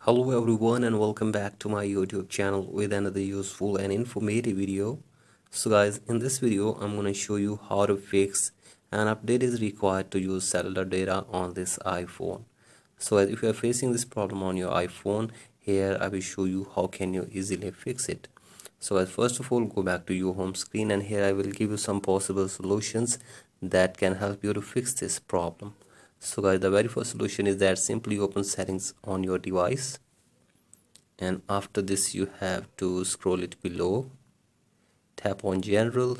Hello everyone and welcome back to my YouTube channel with another useful and informative video. So guys, in this video I'm going to show you how to fix an update is required to use cellular data on this iPhone. So if you are facing this problem on your iPhone, here I will show you how can you easily fix it. So first of all, go back to your home screen and here I will give you some possible solutions that can help you to fix this problem. So guys, the very first solution is that simply open settings on your device, and after this you have to scroll it below, tap on general,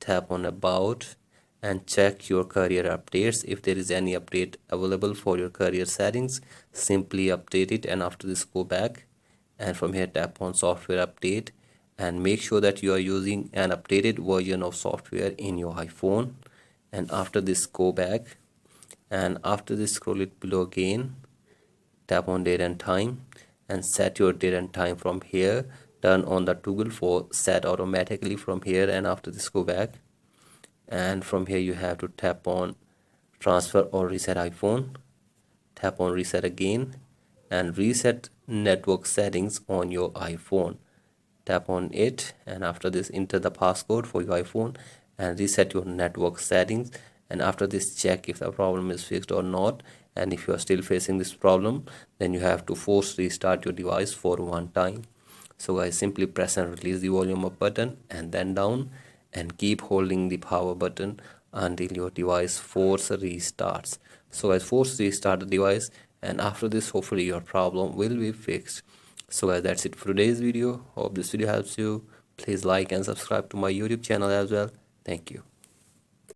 tap on about, and check your career updates. If there is any update available for your career settings, simply update it, and after this go back and from here tap on software update and make sure that you are using an updated version of software in your iPhone. And after this go back, and after this scroll it below again, tap on date and time and set your date and time from here. Turn on the toggle for set automatically from here, and after this go back and from here you have to tap on transfer or reset iPhone. Tap on reset again and reset network settings on your iPhone. Tap on it and after this enter the passcode for your iPhone and reset your network settings, and after this check if the problem is fixed or not. And if you are still facing this problem, then you have to force restart your device for one time. So guys, simply press and release the volume up button and then down, and keep holding the power button until your device force restarts. So guys, force restart the device, and after this hopefully your problem will be fixed. So guys, that's it for today's video. Hope this video helps you. Please like and subscribe to my YouTube channel as well. Thank you.